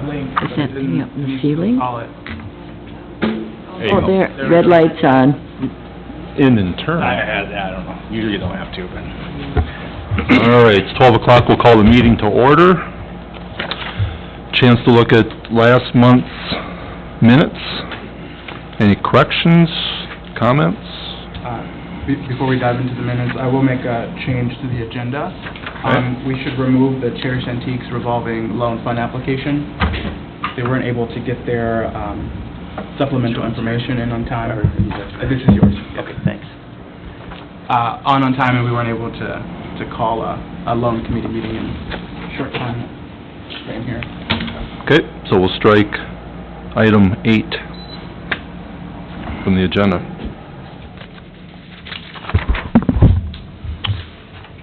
link. Is that hanging up in the ceiling? Call it. There you Oh, go. there, red light's on. In and turn. I don't know. Usually you don't have to, but. All right, it's 12 o'clock, we'll call the meeting to order. Chance to look at last month's minutes. Any corrections, comments? Before we dive into the minutes, I will make a change to the agenda. We should remove the Cherish Antiques revolving loan fund application. They weren't able to get their supplemental information in on time. This is yours. Okay, thanks. On time, and we weren't able to call a loan committee meeting in short time frame here. Okay, so we'll strike item 8 from the agenda.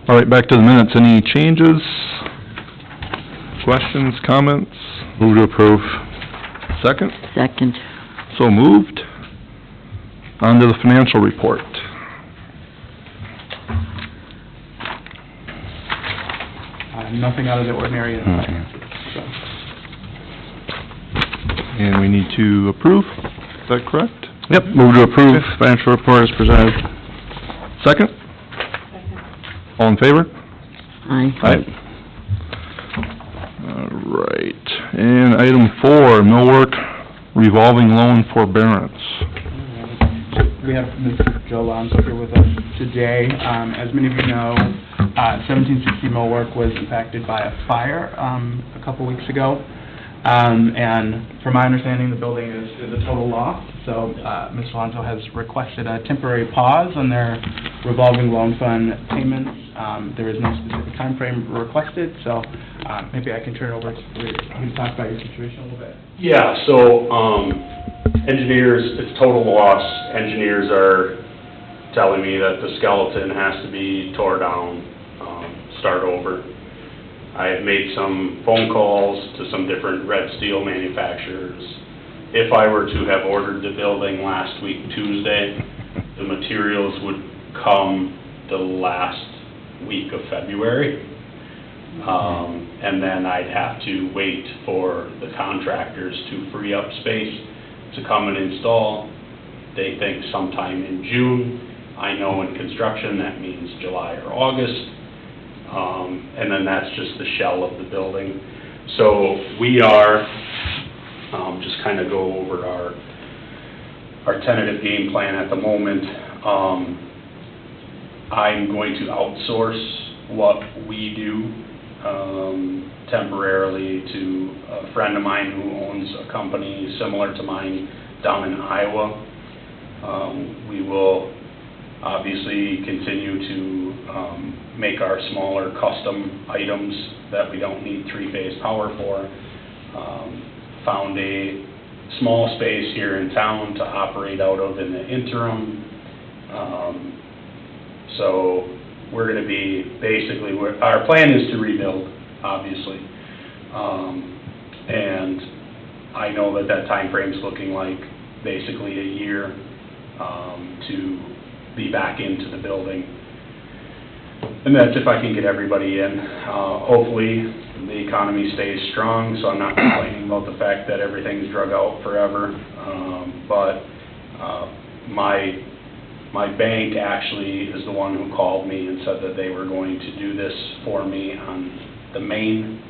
All right, back to the minutes. Any changes, questions, comments? Move to approve. Second? Second. So moved. On to the financial report. Nothing out of the ordinary in the finances, so. And we need to approve, is that correct? Yep, move to approve financial report as presented. Second? All in favor? Aye. All right, and item 4, millwork revolving loan forbearance. We have Mr. Joe Lonzo here with us today. As many of you know, 1760 Millwork was impacted by a fire a couple weeks ago. And from my understanding, the building is a total loss. So Mr. Lonzo has requested a temporary pause on their revolving loan fund payments. There is no specific time frame requested, so maybe I can turn it over to you to talk about your situation a little bit. Yeah, so, engineers, it's total loss. Engineers are telling me that the skeleton has to be tore down, start over. I have made some phone calls to some different red steel manufacturers. If I were to have ordered the building last week, Tuesday, the materials would come the last week of February. And then I'd have to wait for the contractors to free up space to come and install. They think sometime in June. I know in construction that means July or August. And then that's just the shell of the building. So we are, just kind of go over our tentative game plan at the moment. I'm going to outsource what we do temporarily to a friend of mine who owns a company similar to mine down in Iowa. We will obviously continue to make our smaller custom items that we don't need three-phase power for. Found a small space here in town to operate out of in the interim. So we're going to be basically, our plan is to rebuild, obviously. And I know that time frame's looking like basically a year to be back into the building. And that's if I can get everybody in. Hopefully the economy stays strong, so I'm not complaining about the fact that everything's drug out forever. But my bank actually is the one who called me and said that they were going to do this for me on the main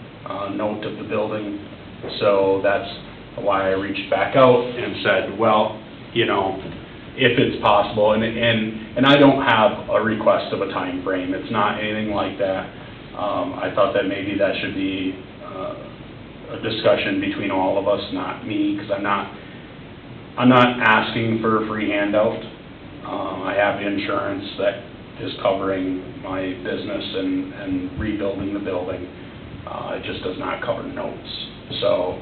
note of the building. So that's why I reached back out and said, well, you know, if it's possible, and I don't have a request of a time frame. It's not anything like that. I thought that maybe that should be a discussion between all of us, not me, because I'm not asking for a free handout. I have insurance that is covering my business and rebuilding the building. It just does not cover notes. So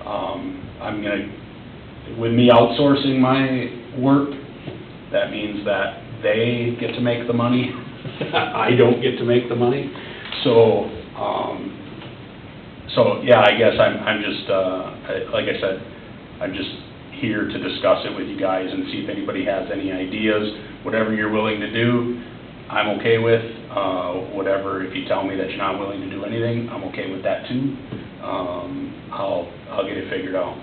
I'm gonna, with me outsourcing my work, that means that they get to make the money. I don't get to make the money. So yeah, I guess I'm just, like I said, I'm just here to discuss it with you guys and see if anybody has any ideas. Whatever you're willing to do, I'm okay with. Whatever, if you tell me that you're not willing to do anything, I'm okay with that too. I'll get it figured out.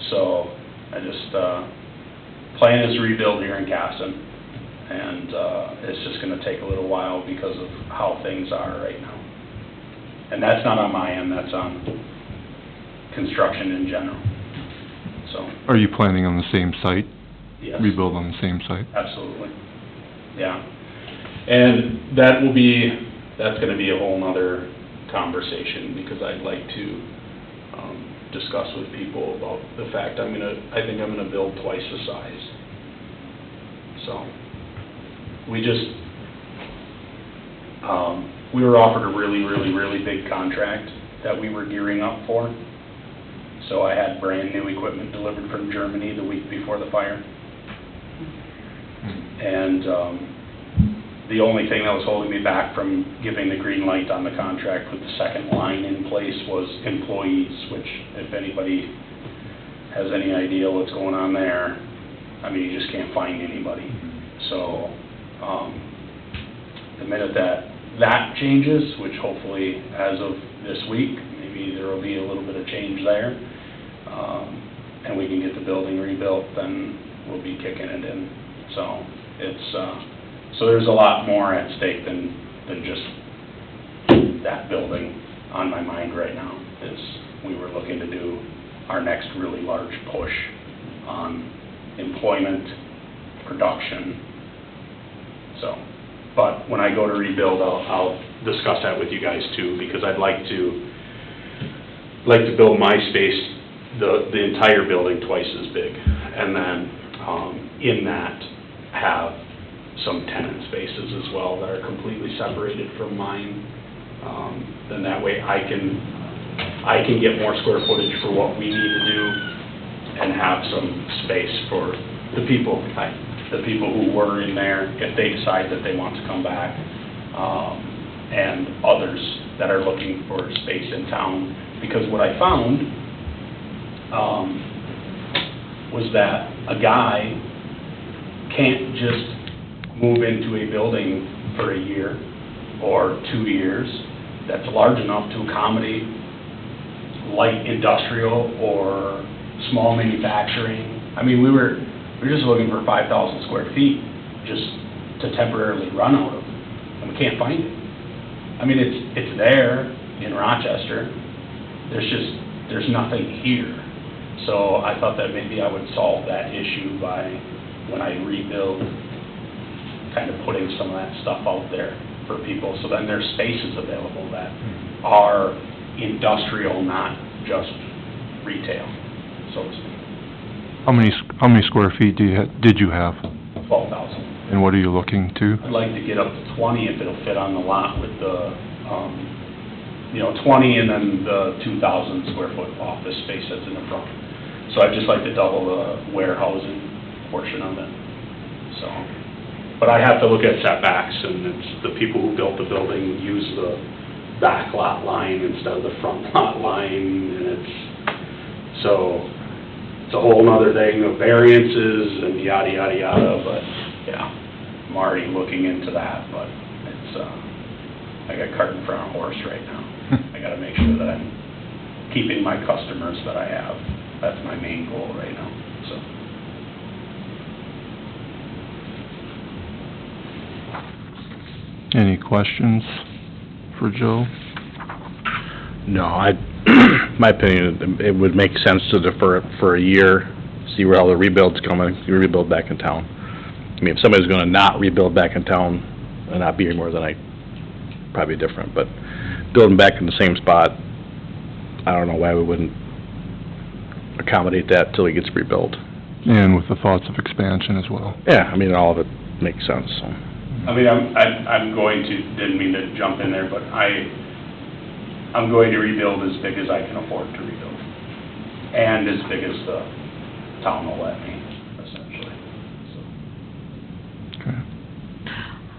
So I just, plan is to rebuild here in Casson, and it's just gonna take a little while because of how things are right now. And that's not on my end, that's on construction in general, so. Are you planning on the same site? Yes. Rebuild on the same site? Absolutely, yeah. And that's gonna be a whole nother conversation, because I'd like to, discuss with people about the fact I think I'm gonna build twice the size. So, we were offered a really, really, really big contract that we were gearing up for. So I had brand new equipment delivered from Germany the week before the fire. And, the only thing that was holding me back from giving the green light on the contract with the second line in place was employees, which, if anybody has any idea what's going on there, I mean, you just can't find anybody. So, the minute that changes, which hopefully as of this week, maybe there will be a little bit of change there, and we can get the building rebuilt, then we'll be kicking it in. So, so there's a lot more at stake than just that building on my mind right now. We were looking to do our next really large push on employment, production. So, but when I go to rebuild, I'll discuss that with you guys too, because I'd like to build my space, the entire building twice as big, and then in that have some tenant spaces as well that are completely separated from mine. Then that way I can get more square footage for what we need to do and have some space for the people who were in there, if they decide that they want to come back, and others that are looking for space in town. Because what I found was that a guy can't just move into a building for a year or 2 years that's large enough to accommodate light industrial or small manufacturing. I mean, we're just looking for 5,000 square feet just to temporarily run out of, and we can't find it. I mean, it's there in Rochester. There's nothing here. So I thought that maybe I would solve that issue by, when I rebuild, kind of putting some of that stuff out there for people, so then there's spaces available that are industrial, not just retail, so to speak. How many square feet did you have? 12,000. And what are you looking to? I'd like to get up to 20 if it'll fit on the lot with the, 20 and then the 2,000 square foot office space that's in the front. So I'd just like to double the warehousing portion of it, so. But I have to look at setbacks, and it's the people who built the building use the back lot line instead of the front lot line, and it's a whole nother thing of variances and yada, yada, yada, but, yeah, I'm already looking into that, but it's, I got cart in front of horse right now. I gotta make sure that I'm keeping my customers that I have. That's my main goal right now, so. Any questions for Joe? No, my opinion, it would make sense to defer it for a year, see where all the rebuild's coming, rebuild back in town. I mean, if somebody's gonna not rebuild back in town and not be here more than probably different, but building back in the same spot, I don't know why we wouldn't accommodate that till it gets rebuilt. And with the thoughts of expansion as well. Yeah, I mean, all of it makes sense, so. I mean, I'm going to, didn't mean to jump in there, but I'm going to rebuild as big as I can afford to rebuild, and as big as the town will let me, essentially, so. Okay.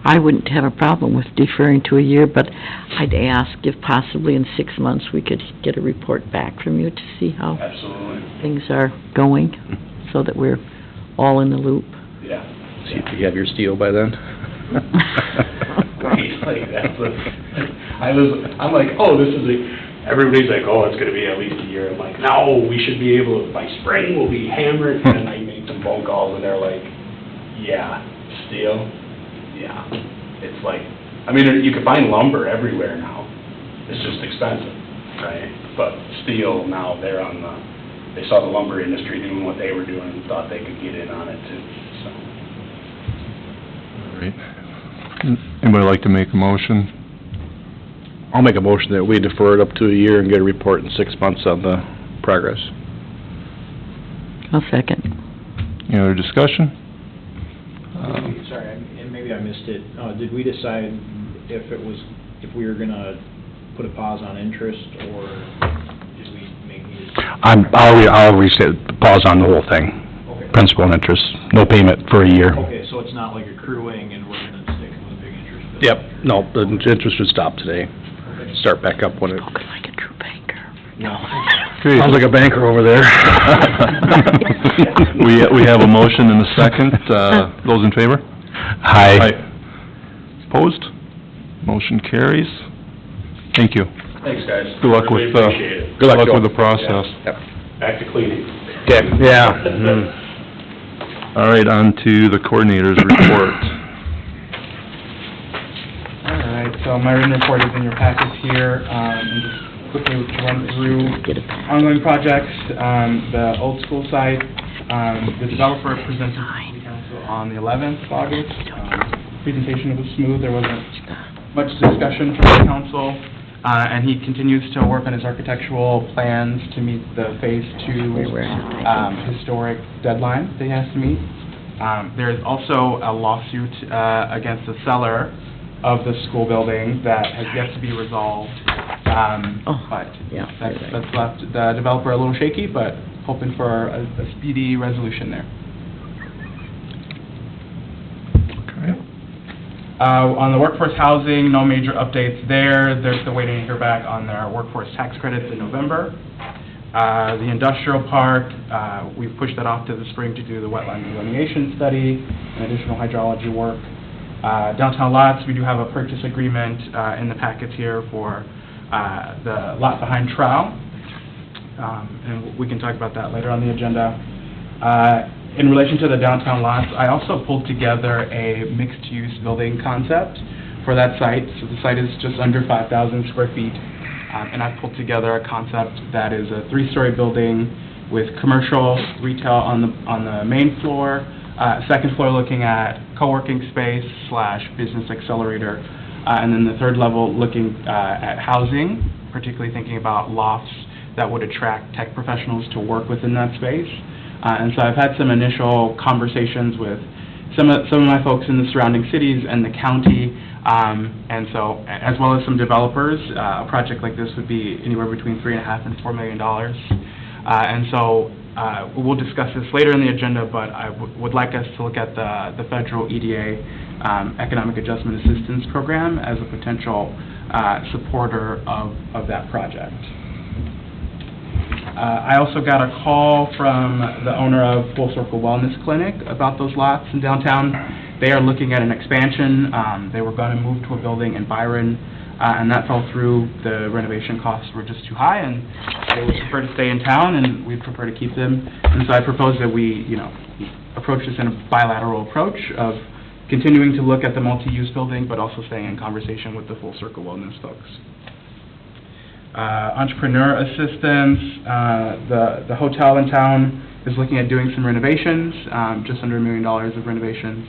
I wouldn't have a problem with deferring to a year, but I'd ask if possibly in 6 months we could get a report back from you to see how Absolutely, things are going, so that we're all in the loop. yeah. See if you have your steel by then. Right, like that's I'm like, oh, this is everybody's like, oh, it's gonna be at least a year. I'm like, no, we should be able to, by spring, we'll be hammered. And I made some phone calls and they're like, yeah, steel, yeah. It's like, I mean, you can find lumber everywhere now. It's just expensive, right? But steel, now they're on they saw the lumber industry doing what they were doing and thought they could get in on it too, so. All right. Anybody like to make a motion? I'll make a motion that we defer it up to a year and get a report in 6 months on the progress. I'll second. Any other discussion? Sorry, and maybe I missed it. Did we decide if we were gonna put a pause on interest, or did we make these? I'll restate, pause on the whole thing, Okay. principal and interest, no payment for a year. Okay, so it's not like accruing and we're gonna stick with a big interest bill? Yep, no, the interest should stop today, Okay. start back up when it, Spoken like a true banker. No. Okay. sounds like a banker over there. We have a motion and a second. Those in favor? Aye. Opposed? Motion carries. Thank you. Thanks, guys. Good luck Really with, appreciate it. Good luck, with Joe. the process. Yep. Back to cleaning. Okay, yeah. Mhm. All right, on to the coordinator's report. All right, so my written report is in your packets here, and just quickly run through Get it back. ongoing projects. The old school site, the developer presented to the council on the 11th of August. Presentation was smooth, there wasn't much discussion from the council, and he continues to work on his architectural plans to meet the Phase 2 historic deadline that he has to meet. There is also a lawsuit against the seller of the school building that has yet to be resolved. But yeah, that's left the developer a little shaky, but hoping for a speedy resolution there. Okay. On the workforce housing, no major updates there. They're still waiting to hear back on their workforce tax credits in November. The industrial park, we've pushed that off to the spring to do the wetland delineation study and additional hydrology work. Downtown lots, we do have a purchase agreement in the packets here for the lot behind Trow, and we can talk about that later on the agenda. In relation to the downtown lots, I also pulled together a mixed-use building concept for that site. So the site is just under 5,000 square feet, and I pulled together a concept that is a 3-story building with commercial retail on the main floor, second floor looking at co-working space / business accelerator, and then the third level looking at housing, particularly thinking about lofts that would attract tech professionals to work within that space. And so I've had some initial conversations with some of my folks in the surrounding cities and the county, and so, as well as some developers. A project like this would be anywhere between $3.5 and $4 million. And so we'll discuss this later in the agenda, but I would like us to look at the federal EDA Economic Adjustment Assistance Program as a potential supporter of that project. I also got a call from the owner of Full Circle Wellness Clinic about those lots in downtown. They are looking at an expansion. They were going to move to a building in Byron, and that fell through. The renovation costs were just too high, and they would prefer to stay in town, and we'd prefer to keep them. And so I propose that we, approach this in a bilateral approach of continuing to look at the multi-use building, but also staying in conversation with the Full Circle Wellness folks. Entrepreneur assistance, the hotel in town is looking at doing some renovations, just under $1 million of renovations.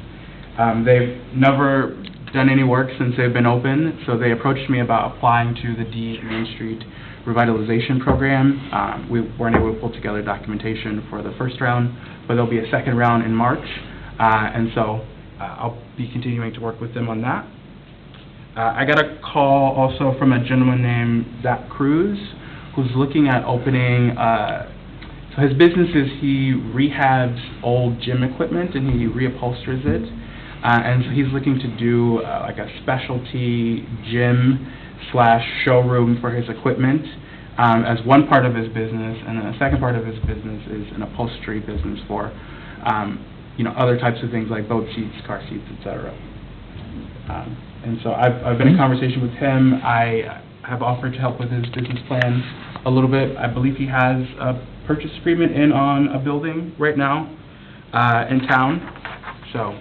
They've never done any work since they've been open, so they approached me about applying to the D Main Street Revitalization Program. We weren't able to pull together documentation for the first round, but there'll be a second round in March, and so I'll be continuing to work with them on that. I got a call also from a gentleman named Zach Cruz, who's looking at opening, so his business is he rehabs old gym equipment and he reupholsters it, and so he's looking to do like a specialty gym / showroom for his equipment as one part of his business, and then the second part of his business is an upholstery business for, other types of things like boat seats, car seats, etc. And so I've been in conversation with him. I have offered to help with his business plan a little bit. I believe he has a purchase agreement in on a building right now in town, so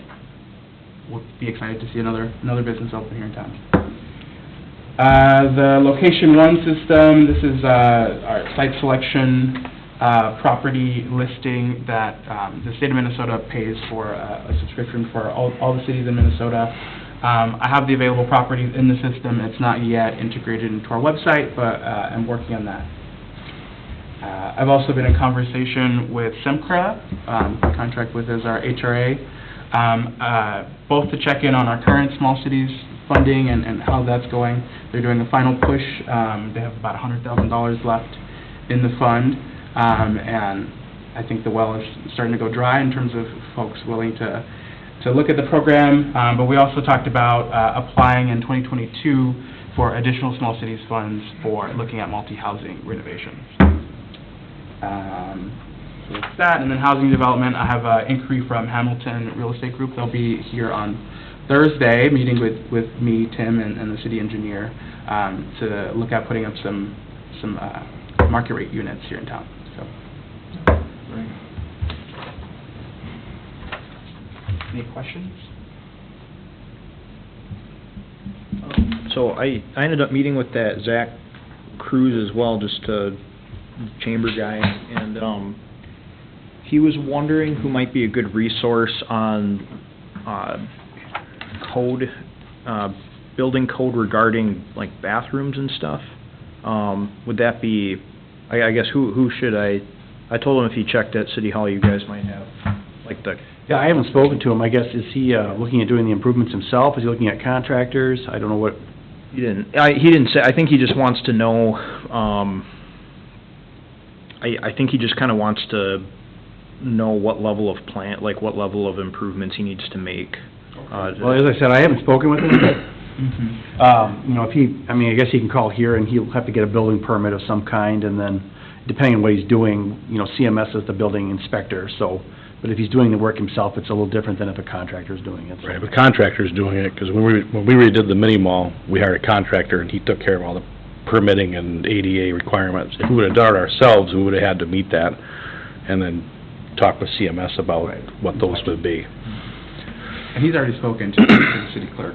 we'll be excited to see another business open here in town. The Location One system, this is our site selection property listing that the state of Minnesota pays for a subscription for all the cities in Minnesota. I have the available properties in the system. It's not yet integrated into our website, but I'm working on that. I've also been in conversation with SEMCRA, contract with as our HRA, both to check in on our current small cities funding and how that's going. They're doing a final push. They have about $100,000 left in the fund, and I think the well is starting to go dry in terms of folks willing to look at the program. But we also talked about applying in 2022 for additional small cities funds for looking at multi-housing renovations. So it's that, and then housing development, I have an inquiry from Hamilton Real Estate Group. They'll be here on Thursday, meeting with me, Tim, and the city engineer to look at putting up some market rate units here in town. So, any questions? So I ended up meeting with that Zach Cruz as well, just a chamber guy, and he was wondering who might be a good resource on building code regarding like bathrooms and stuff. Would that be, I guess, who should I told him if he checked at City Hall, you guys might have like the... Yeah, I haven't spoken to him. I guess, is he looking at doing the improvements himself? Is he looking at contractors? I don't know what... He didn't say. I think he just wants to know, I think he just kind of wants to know what level of what level of improvements he needs to make. Well, as I said, I haven't spoken with him, but, you know, I guess he can call here and he'll have to get a building permit of some kind, and then, depending on what he's doing, you know, CMS is the building inspector, so, but if he's doing the work himself, it's a little different than if a contractor's doing it. So. Right, but contractor's doing it, because when we redid the mini mall, we hired a contractor, and he took care of all the permitting and ADA requirements. If we would've done it ourselves, we would've had to meet that, and then talk with CMS about what those would be. And he's already spoken to the city clerk.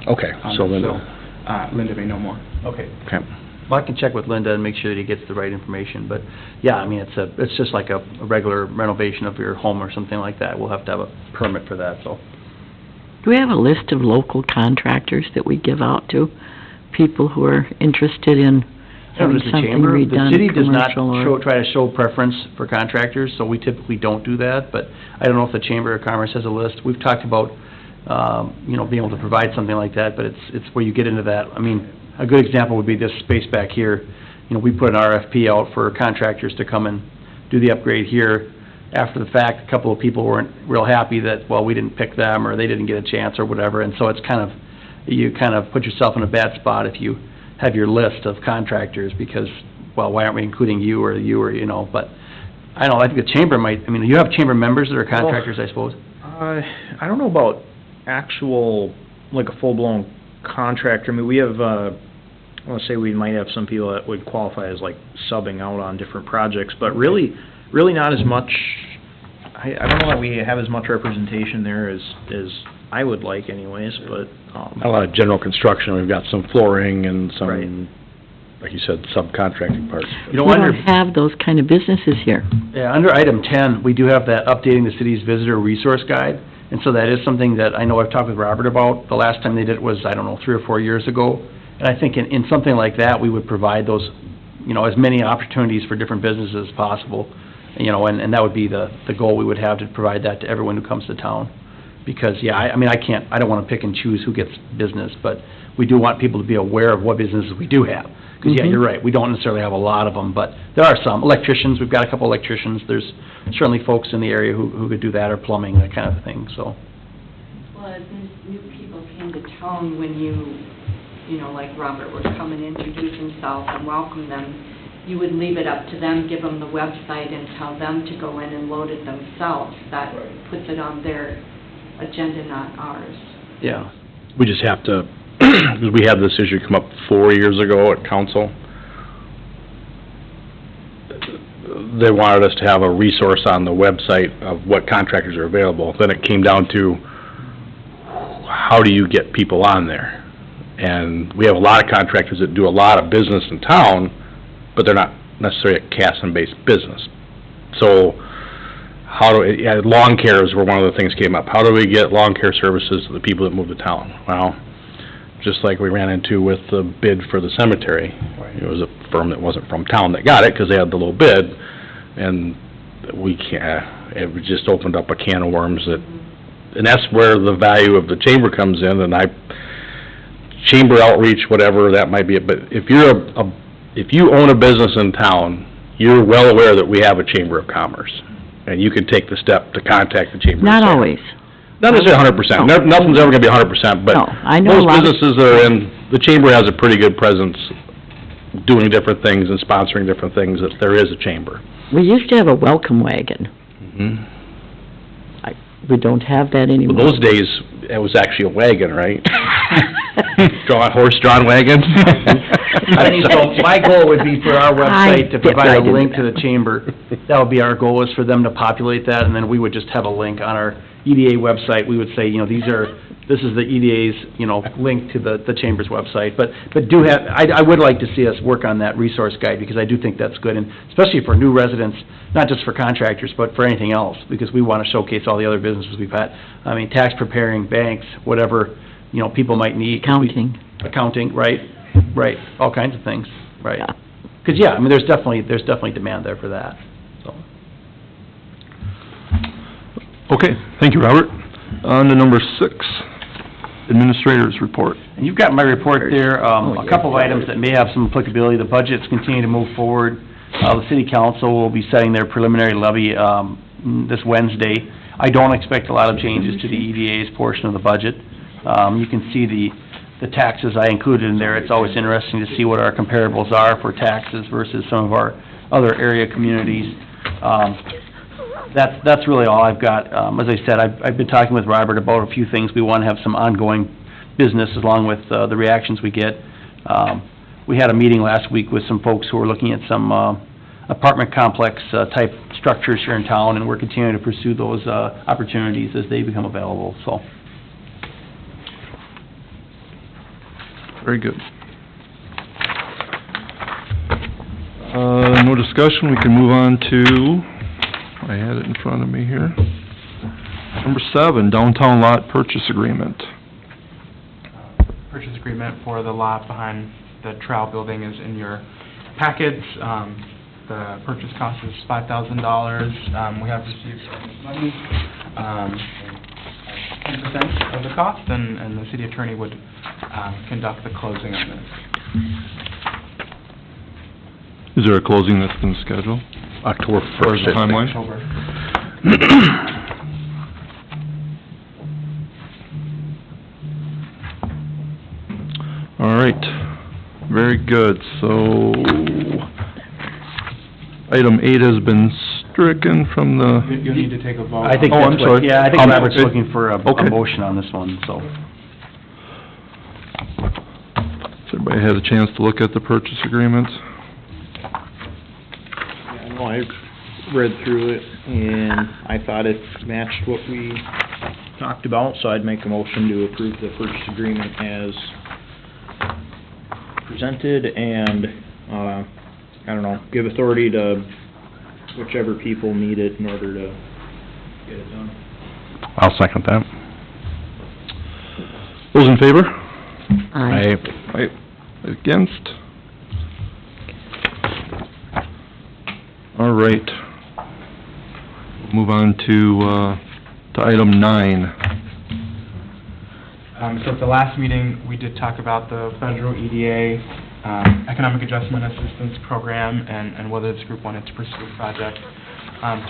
Okay, so Linda. Linda may know more. Okay. Okay. Well, I can check with Linda and make sure that he gets the right information, but, yeah, I mean, it's just like a regular renovation of your home or something like that. We'll have to have a permit for that, so. Do we have a list of local contractors that we give out to people who are interested in having Does the something chamber, the redone, city does not commercial or... try to show preference for contractors, so we typically don't do that, but I don't know if the Chamber of Commerce has a list. We've talked about, you know, being able to provide something like that, but it's where you get into that. I mean, a good example would be this space back here. You know, we put an RFP out for contractors to come and do the upgrade here. After the fact, a couple of people weren't real happy that, well, we didn't pick them, or they didn't get a chance, or whatever, and so it's you kind of put yourself in a bad spot if you have your list of contractors, because, well, why aren't we including you, or you know, but, I don't know, I think the chamber might, I mean, you have chamber members that are contractors, I suppose? I don't know about actual, like a full-blown contractor. I mean, we have, I want to say we might have some people that would qualify as like subbing out on different projects, but really not as much. I don't know that we have as much representation there as I would like anyways, but... A lot of general construction, we've got some flooring and some, Right. like you said, subcontracting parts. You know, We under, don't have those kind of businesses here. yeah, under item 10, we do have that updating the city's visitor resource guide, and so that is something that I know I've talked with Robert about. The last time they did it was, I don't know, 3 or 4 years ago, and I think in something like that, we would provide those, you know, as many opportunities for different businesses as possible, you know, and that would be the goal we would have, to provide that to everyone who comes to town. Because, yeah, I mean, I don't want to pick and choose who gets business, but we do want people to be aware of what businesses we do have. Because, yeah, you're right, we don't necessarily have a lot of them, but there are some. Electricians, we've got a couple electricians, there's certainly folks in the area who could do that, or plumbing, that kind of thing, so. Well, as these new people came to town, when you know, like Robert would come and introduce himself and welcome them, you would leave it up to them, give them the website and tell them to go in and load it themselves. That puts it on their agenda, not ours. Yeah. We just have to because we had this issue come up 4 years ago at council. They wanted us to have a resource on the website of what contractors are available. Then it came down to, how do you get people on there? And we have a lot of contractors that do a lot of business in town, but they're not necessarily a Casson-based business. So, lawn care is where one of the things came up. How do we get lawn care services to the people that move to town? Well, just like we ran into with the bid for the cemetery. It was a firm that wasn't from town that got it, because they had the low bid, and we can't, it just opened up a can of worms that, and that's where the value of the chamber comes in, and chamber outreach, whatever that might be, but if you own a business in town, you're well aware that we have a chamber of commerce, and you can take the step to contact the chamber. Not always. Not necessarily 100%. No. Nothing's ever gonna be 100%, but No, I know a most lot of- businesses that are in, the chamber has a pretty good presence doing different things and sponsoring different things, if there is a chamber. We used to have a welcome wagon. We don't have that anymore. Well, those days, it was actually a wagon, right? Horse-drawn wagon? So my goal would be for our website to I get provide right a into link to that. the chamber. That would be our goal, is for them to populate that, and then we would just have a link on our EDA website. We would say, this is the EDA's, link to the chamber's website. But I would like to see us work on that resource guide, because I do think that's good, and especially for new residents, not just for contractors, but for anything else, because we want to showcase all the other businesses we've had. I mean, tax preparing, banks, whatever, people might need. Accounting, right, all kinds of things, right. Yeah. Because, there's definitely demand there for that, so. Okay, thank you, Robert. On to number 6, Administrator's Report. And you've got my report there, Oh, a couple of items that may have some applicability. The budgets continue to move forward. The city council will be setting their preliminary levy, this Wednesday. I don't expect a lot of changes to the EDA's portion of the budget. You can see the taxes I included in there. It's always interesting to see what our comparables are for taxes versus some of our other area communities. That's really all I've got. As I said, I've been talking with Robert about a few things. We want to have some ongoing business along with the reactions we get. We had a meeting last week with some folks who were looking at some apartment complex type structures here in town, and we're continuing to pursue those opportunities as they become available, so. Very good. No discussion, we can move on to, I had it in front of me here. Number 7, Downtown Lot Purchase Agreement. Purchase agreement for the lot behind the Trowel building is in your packets. The purchase cost is $5,000. We have received money, 10% of the cost, and the city attorney would conduct the closing on this. Is there a closing that's been scheduled? October Or is 1st. the timeline? October. All right, very good, so, item 8 has been stricken from the, You need to take a vote. I think Oh, that's I'm what, sorry. yeah, I think Robert's Okay. looking for a Okay. motion on this one, so. has everybody had a chance to look at the purchase agreement? Yeah, no, I read through it, and I thought it matched what we talked about, so I'd make a motion to approve the purchase agreement as presented, and, I don't know, give authority to whichever people need it in order to get it done. I'll second that. Those in favor? Aye. Aye. Against? All right. Move on to item 9. So at the last meeting, we did talk about the federal EDA Economic Adjustment Assistance Program and whether this group wanted to pursue a project.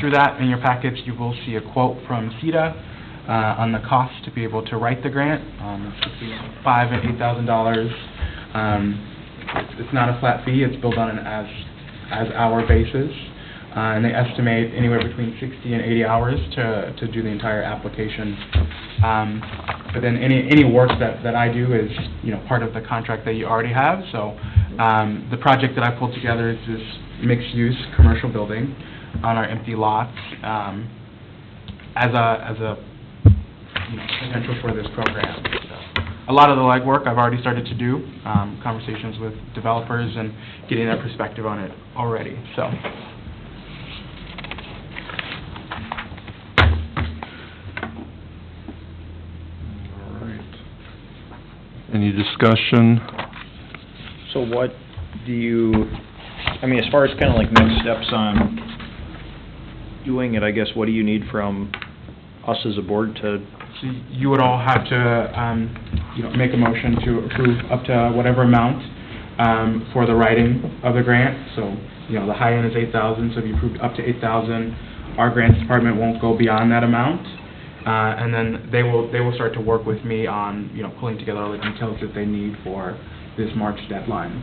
Through that, in your package, you will see a quote from Eda on the cost to be able to write the grant. It's between $5,000 and $8,000. It's not a flat fee. It's billed on an as-hour basis. and they estimate anywhere between 60 and 80 hours to do the entire application. But then any work that I do is, part of the contract that you already have. So the project that I pulled together is this mixed-use commercial building on our empty lots as a potential for this program. So a lot of the legwork I've already started to do, conversations with developers and getting their perspective on it already. So. Any discussion? So what do you, as far as kind of like next steps on doing it, I guess, what do you need from us as a board to? So you would all have to, make a motion to approve up to whatever amount for the writing of the grant. So, the high end is $8,000, so if you approved up to $8,000, our grants department won't go beyond that amount. And then they will start to work with me on, pulling together all the details that they need for this March deadline.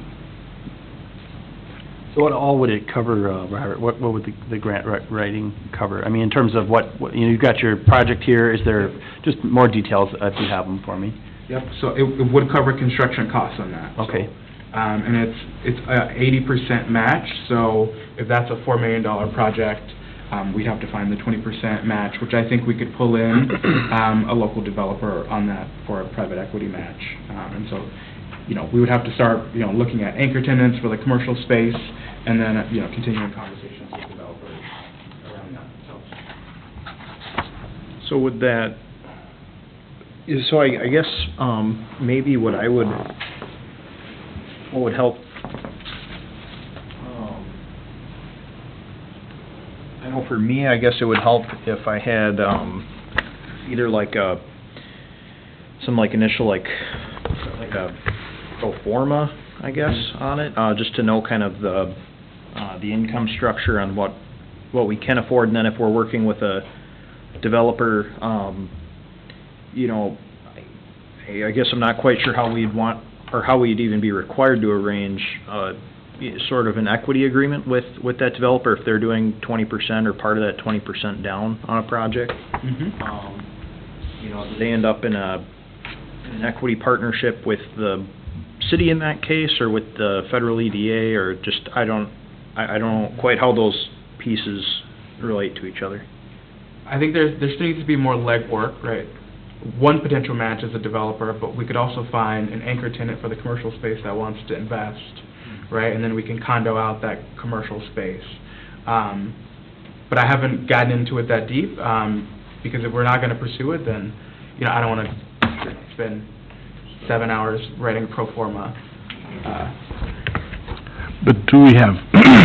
So what all would it cover, Robert? What would the grant writing cover? In terms of what, you've got your project here, is there just more details if you have them for me? Yep, so it would cover construction costs on that. Okay. So, and it's a 80% match, so if that's a $4 million project, we'd have to find the 20% match, which I think we could pull in a local developer on that for a private equity match. And so, we would have to start, looking at anchor tenants for the commercial space, and then, continuing conversations with developers around that, so. So would that, so I guess, maybe what would help, I know for me, I guess it would help if I had, either like some initial like a pro forma, I guess, on it, just to know kind of the income structure on what we can afford, and then if we're working with a developer, I guess I'm not quite sure how we'd want, or how we'd even be required to arrange, sort of an equity agreement with that developer if they're doing 20% or part of that 20% down on a project. Do they end up in an equity partnership with the city in that case, or with the federal EDA, or just, I don't know quite how those pieces relate to each other. I think there still needs to be more legwork, right? One potential match is a developer, but we could also find an anchor tenant for the commercial space that wants to invest, right? And then we can condo out that commercial space. But I haven't gotten into it that deep, because if we're not going to pursue it, then, I don't want to spend 7 hours writing a pro forma. But do we have,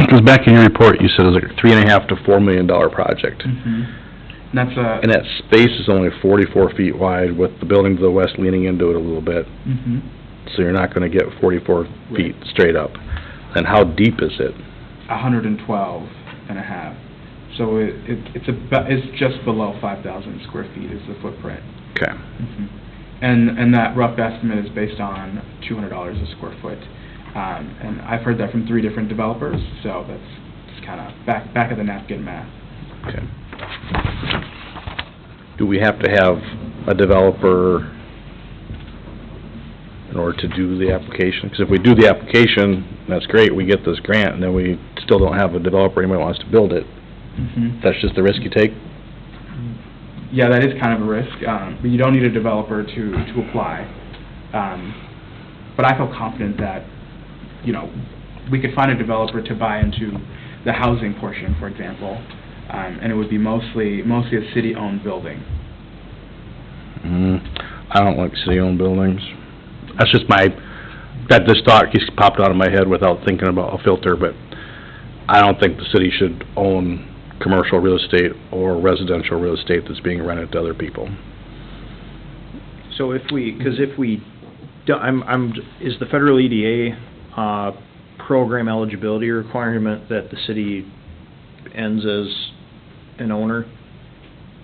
because back in your report, you said it was like a $3.5 to $4 million project. And that's And that space is only 44 feet wide, with the building to the west leaning into it a little bit. So you're not going to get 44 feet straight up. And how deep is it? 112 and a half. So it's just below 5,000 square feet is the footprint. Okay. And that rough estimate is based on $200 a square foot. And I've heard that from 3 different developers, so that's just kind of back of the napkin math. Okay. Do we have to have a developer in order to do the application? Because if we do the application, that's great, we get this grant, and then we still don't have a developer, anybody wants to build it. That's just the risk you take? Yeah, that is kind of a risk, but you don't need a developer to apply. But I feel confident that, we could find a developer to buy into the housing portion, for example, and it would be mostly a city-owned building. I don't like city-owned buildings. That's just this thought just popped out of my head without thinking about a filter, but I don't think the city should own commercial real estate or residential real estate that's being rented to other people. So is the federal EDA program eligibility requirement that the city ends as an owner?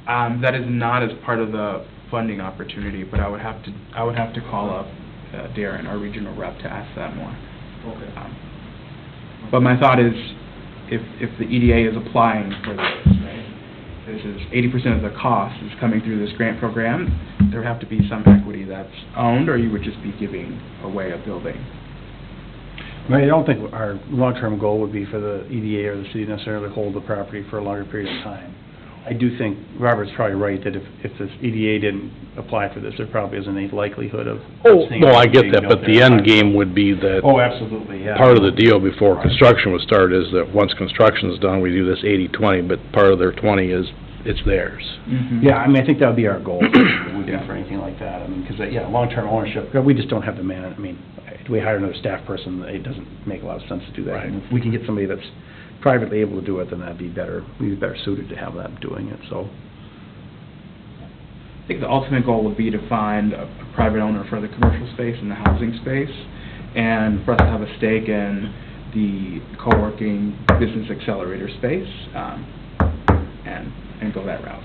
That is not as part of the funding opportunity, but I would have to call up Darren, our regional rep, to ask that more. Okay. But my thought is, if the EDA is applying for this, right, this is 80% of the cost is coming through this grant program, there would have to be some equity that's owned, or you would just be giving away a building. I don't think our long-term goal would be for the EDA or the city necessarily hold the property for a longer period of time. I do think Robert's probably right that if this EDA didn't apply for this, there probably isn't any likelihood of seeing No, I get being that, built but the there. end game would be that Oh, absolutely, yeah. part of the deal before construction would start is that once construction's done, we do this 80/20, but part of their 20 is, it's theirs. Yeah, I mean, I think that would be our goal, would be for anything like that. I mean, because, yeah, long-term ownership, we just don't have the man, I mean, do we hire another staff person? It doesn't make a lot of sense to do that. Right. And if we can get somebody that's privately able to do it, then that'd be better, we'd be better suited to have them doing it, so. I think the ultimate goal would be to find a private owner for the commercial space and the housing space, and for us to have a stake in the co-working business accelerator space, and go that route.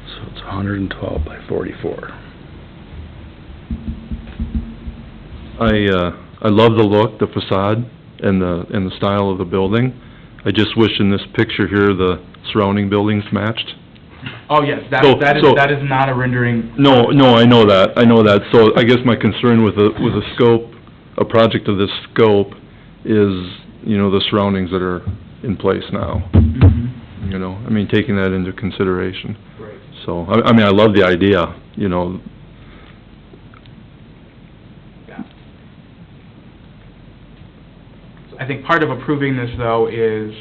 So it's 112 by 44. I love the look, the facade, and the style of the building. I just wish in this picture here, the surrounding buildings matched. Oh, yes, that is not a rendering. No, I know that. So I guess my concern with a scope, a project of this scope, is, the surroundings that are in place now. Mhm. I mean, taking that into consideration. Right. So, I mean, I love the idea, Yeah. I think part of approving this, though, is,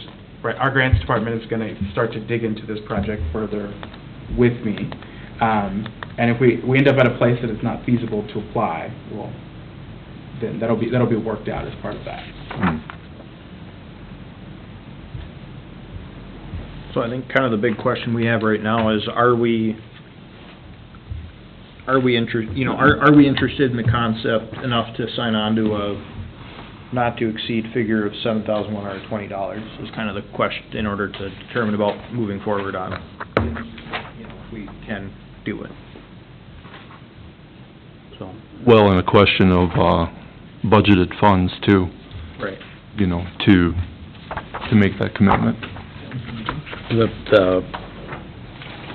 right, our grants department is gonna start to dig into this project further with me. And if we end up at a place that it's not feasible to apply, well, then that'll be worked out as part of that. So I think kind of the big question we have right now is, are we interested in the concept enough to sign on to a not-to-exceed figure of $7,120 is kind of the question in order to determine about moving forward on, if we can do it. So. well, and a question of, budgeted funds too, Right. to make that commitment. The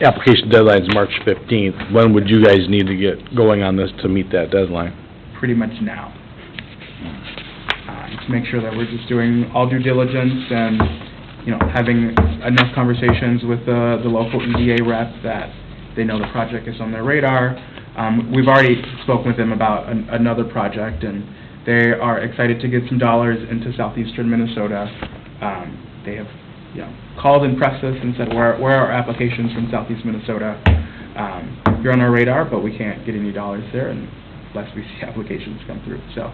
application deadline's March 15th. When would you guys need to get going on this to meet that deadline? Pretty much now. To make sure that we're just doing all due diligence and, having enough conversations with the local EDA rep that they know the project is on their radar. We've already spoken with them about another project, and they are excited to get some dollars into southeastern Minnesota. They have, called and pressed us and said, where are our applications from southeast Minnesota? You're on our radar, but we can't get any dollars there unless we see applications come through. So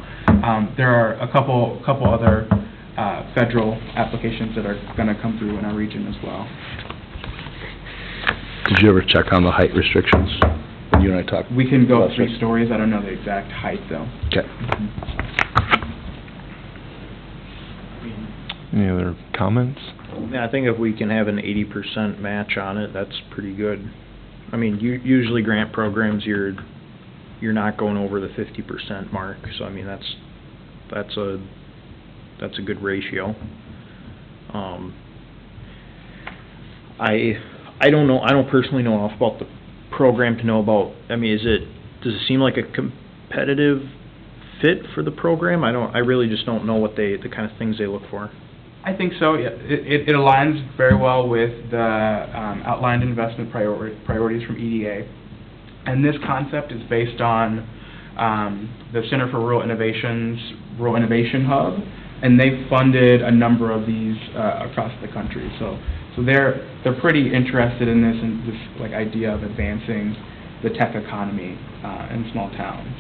there are a couple other federal applications that are going to come through in our region as well. Did you ever check on the height restrictions when you and I talked? We can go about 3 this? stories. I don't know the exact height, though. Okay. Any other comments? Yeah, I think if we can have an 80% match on it, that's pretty good. I mean, usually grant programs, you're not going over the 50% mark, so I mean, that's a good ratio. I don't know, I don't personally know enough about the program to know about, I mean, does it seem like a competitive fit for the program? I really just don't know what the kind of things they look for. I think so. Yeah. It aligns very well with the outlined investment priorities from EDA. And this concept is based on the Center for Rural Innovation's Rural Innovation Hub, and they've funded a number of these across the country. So they're pretty interested in this idea of advancing the tech economy in small towns.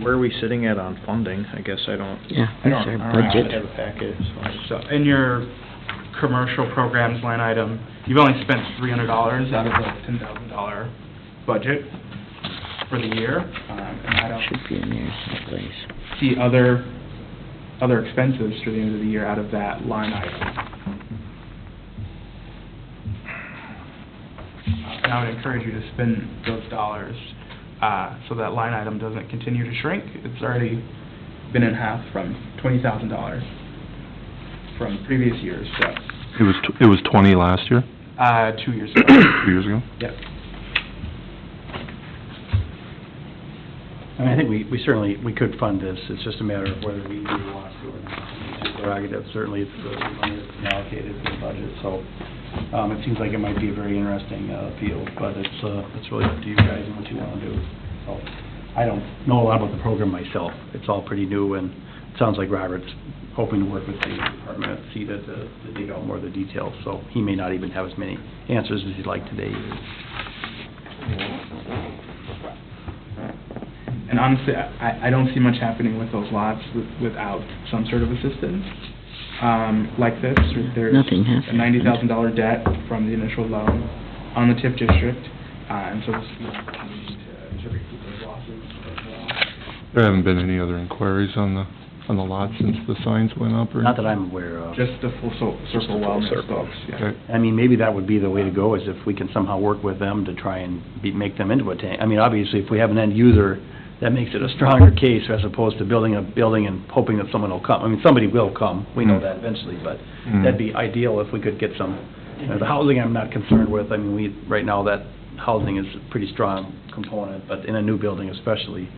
Where are we sitting at on funding? I guess I don't. Yeah, I that's don't our budget. have a packet, so. So in your commercial programs line item, you've only spent $300 out of the $10,000 budget for the year, and I don't Should be in there someplace. see other expenses for the end of the year out of that line item. and I would encourage you to spend those dollars, so that line item doesn't continue to shrink. It's already been in half from $20,000 from previous years, so, It was 20 last year, 2 years ago. 2 years ago? Yep. I mean, I think we certainly, we could fund this, it's just a matter of whether we really want to or not. It's a prerogative, certainly it's the money that's been allocated for the budget, so, it seems like it might be a very interesting, field, but it's really up to you guys and what you want to do. So, I don't know a lot about the program myself, it's all pretty new, and it sounds like Robert's hoping to work with the department at CEDA to dig out more of the details, so he may not even have as many answers as he'd like today. And honestly, I don't see much happening with those lots without some sort of assistance, like this. There's Nothing has a $90,000 debt from the initial loan on the TIF district, and so this is to recoup those losses as well. There haven't been any other inquiries on the lot since the signs went up, or? Not that I'm aware of. Just the full circle wellness folks, yeah. Okay. I mean, maybe that would be the way to go, is if we can somehow work with them to try and make them into a tank. I mean, obviously, if we have an end user, that makes it a stronger case as opposed to building a building and hoping that someone will come. I mean, somebody will come, we know that eventually, but that'd be ideal if we could get some, the housing I'm not concerned with. I mean, right now, that housing is a pretty strong component, but in a new building especially.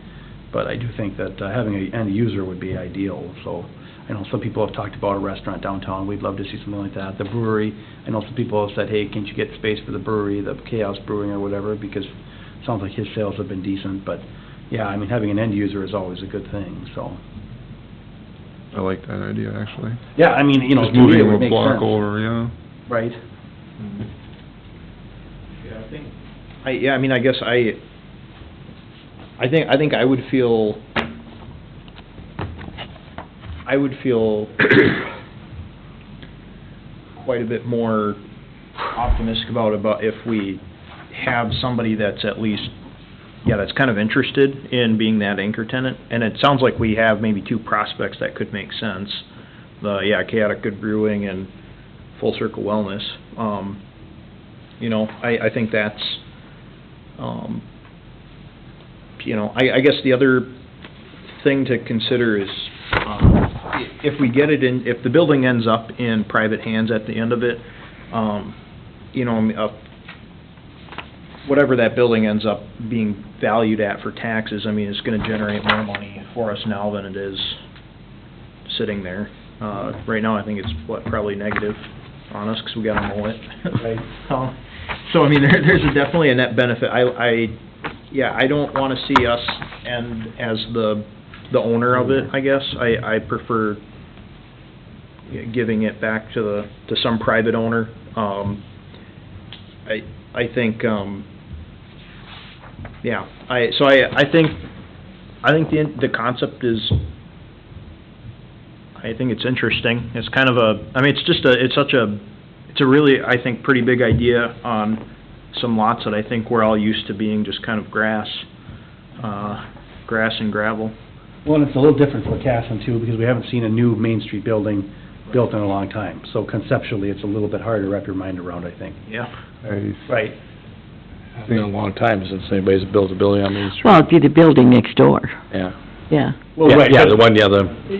But I do think that having an end user would be ideal, so I know some people have talked about a restaurant downtown, we'd love to see something like that. The brewery, I know some people have said, hey, can't you get space for the brewery, the Chaos Brewing or whatever, because it sounds like his sales have been decent, but, yeah, I mean, having an end user is always a good thing, so. I like that idea, actually. Yeah, I mean, Just to me, moving it would a make block sense. over, yeah. Right. Yeah, I guess I think I would feel quite a bit more optimistic about if we have somebody that's at least, that's kind of interested in being that anchor tenant. And it sounds like we have maybe two prospects that could make sense. Chaotic Good Brewing and Full Circle Wellness. I think that's, I guess the other thing to consider is, if we get it in, if the building ends up in private hands at the end of it, whatever that building ends up being valued at for taxes, I mean, it's gonna generate more money for us now than it is sitting there. Right now, I think it's, probably negative on us, 'cause we gotta mow it. Right. So, I mean, there's definitely a net benefit. I don't wanna see us end as the owner of it, I guess. I prefer giving it back to some private owner. I think, I think the concept is, I think it's interesting. It's kind of it's a really, I think, pretty big idea on some lots that I think we're all used to being just kind of grass and gravel. Well, and it's a little different for Casson too, because we haven't seen a new Main Street building built in a long time. So conceptually, it's a little bit harder to wrap your mind around, I think. Yeah. Right. It's been a long time since anybody's built a building on Main Street. Well, it'd be the building next door, Yeah. yeah. Well, Yeah, right, yeah, but-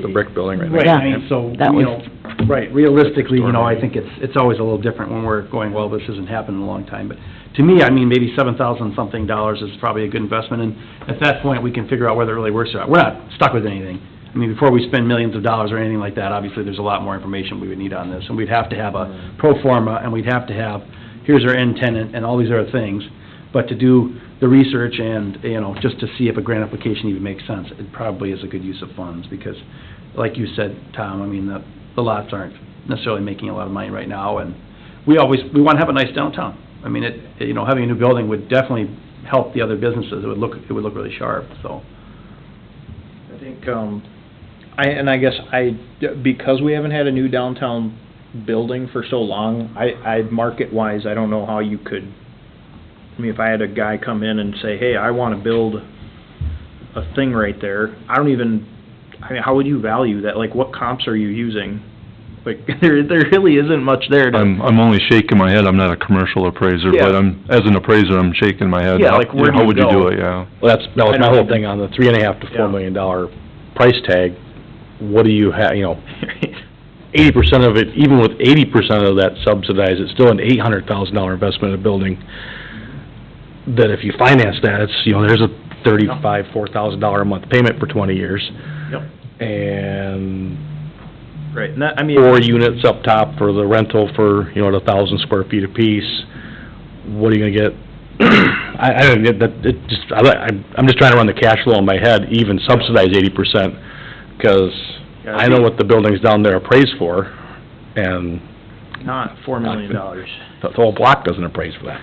the brick building right there. Right, Yeah. I mean, so, That you was- know, right, realistically, you know, I think it's always a little different when we're going, well, this hasn't happened in a long time, but to me, I mean, maybe $7,000-something is probably a good investment, and at that point, we can figure out whether it really works or not. We're not stuck with anything. I mean, before we spend millions of dollars or anything like that, obviously, there's a lot more information we would need on this, and we'd have to have a pro forma, and we'd have to have, here's our end tenant, and all these other things, but to do the research and, you know, just to see if a grant application even makes sense, it probably is a good use of funds, because, like you said, Tom, I mean, the lots aren't necessarily making a lot of money right now, and we want to have a nice downtown. I mean, you know, having a new building would definitely help the other businesses, it would look really sharp, so. I think, I guess because we haven't had a new downtown building for so long, market-wise, I don't know how you could, I mean, if I had a guy come in and say, hey, I want to build a thing right there, I mean, how would you value that? Like, what comps are you using? like, there really isn't much there to... I'm only shaking my head, I'm not a commercial appraiser, Yeah. but as an appraiser, I'm shaking my head. Yeah, like, where do How you would you go? do it, yeah? Well, that was I my don't whole even- thing on the $3.5 to Yeah. $4 million price tag. What do you have, 80% of it, even with 80% of that subsidized, it's still an $800,000 investment in a building. That if you finance that, it's, there's a $4,000 a month payment for 20 years. Yep. And Right, and that, I mean... 4 units up top for the rental for, 1,000 square feet apiece. What are you gonna get? I don't get that, I'm just trying to run the cash flow in my head, even subsidize 80%, because I know what the buildings down there appraise for, and Not $4 million. the whole block doesn't appraise for that.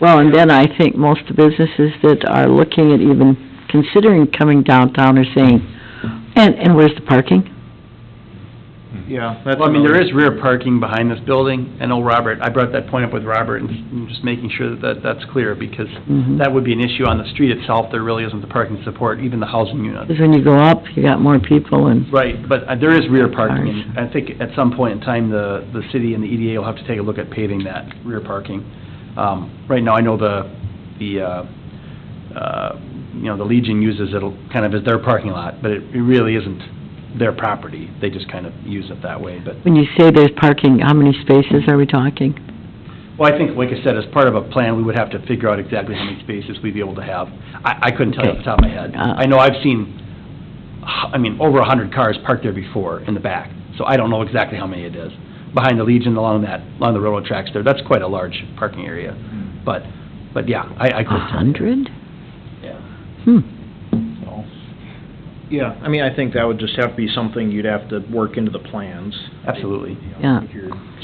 Well, and then I think most of the businesses that are looking at even considering coming downtown are saying, and where's the parking? Yeah, that's... Well, I mean, there another- is rear parking behind this building. I know Robert, I brought that point up with Robert, and just making sure that that's clear, because Mhm. that would be an issue on the street itself. There really isn't the parking support, even the housing units. Because when you go up, you got more people and... Right, but there is rear parking, Cars. and I think at some point in time, the city and the EDA will have to take a look at paving that rear parking. Right now, I know the Legion uses it kind of as their parking lot, but it really isn't their property. They just kind of use it that way, but... When you say there's parking, how many spaces are we talking? Well, I think, like I said, as part of a plan, we would have to figure out exactly how many spaces we'd be able to have. I couldn't tell you off the top of my head. I know I've seen, over 100 cars parked there before in the back, so I don't know exactly how many it is. Behind the Legion, along the railroad tracks there, that's quite a large parking area. But yeah, I couldn't tell you. 100? Yeah. Yeah, I think that would just have to be something you'd have to work into the plans. Absolutely. Yeah.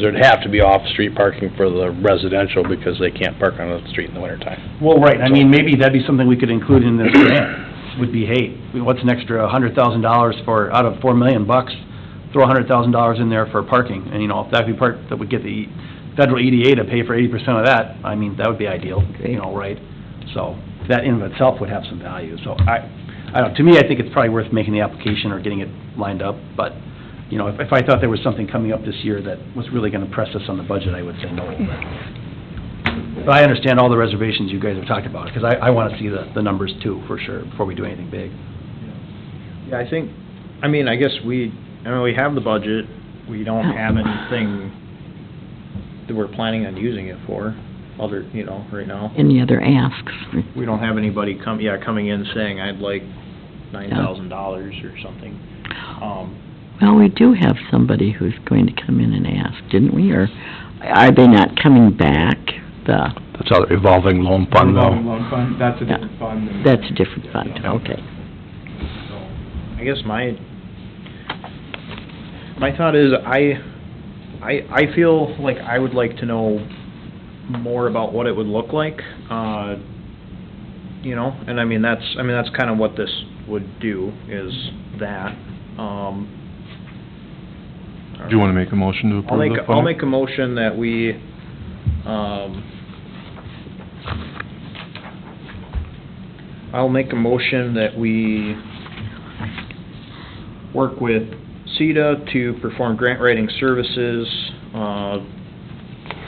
There'd have to be off-street parking for the residential, because they can't park on the street in the wintertime. Well, right, maybe that'd be something we could include in this grant, would be, hey, what's an extra $100,000 for, out of $4 million bucks, throw $100,000 in there for parking, and, if that could be part, that would get the federal EDA to pay for 80% of that, that would be ideal, right? So, that in of itself would have some value, so I don't know, to me, I think it's probably worth making the application or getting it lined up, but, if I thought there was something coming up this year that was really gonna press us on the budget, I would say no. But I understand all the reservations you guys have talked about, because I wanna see the numbers too, for sure, before we do anything big. Yeah, I think, I guess we have the budget, we don't have anything that we're planning on using it for, other, right now. Any other asks? We don't have anybody coming in saying, I'd like $9,000 or something. Well, we do have somebody who's going to come in and ask, didn't we? Or are they not coming back? That's our revolving loan fund, though. Revolving loan fund, that's a different fund. than- That's a different fund, okay. I guess my thought is, I feel like I would like to know more about what it would look like, and that's kind of what this would do, is that, Do you want to make a motion to approve the I'll funding? make a motion that we, work with CEDA to perform grant writing services,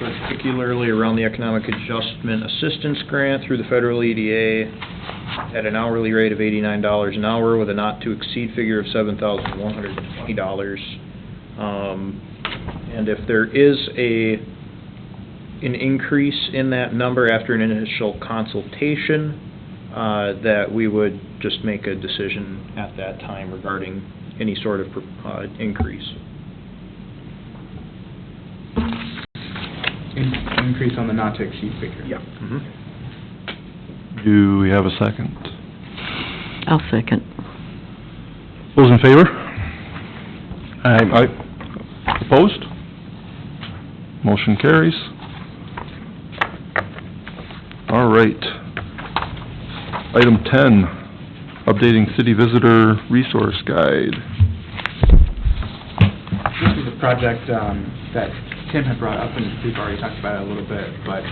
particularly around the Economic Adjustment Assistance Grant through the federal EDA at an hourly rate of $89 an hour with a not-to-exceed figure of $7,120. And if there is an increase in that number after an initial consultation, that we would just make a decision at that time regarding any sort of increase. Increase on the not-to-exceed figure. Yeah. Do we have a second? I'll second. Those in favor? Aye. Opposed? Motion carries. All right. Item 10, updating city visitor resource guide. This is a project that Tim had brought up, and we've already talked about it a little bit, but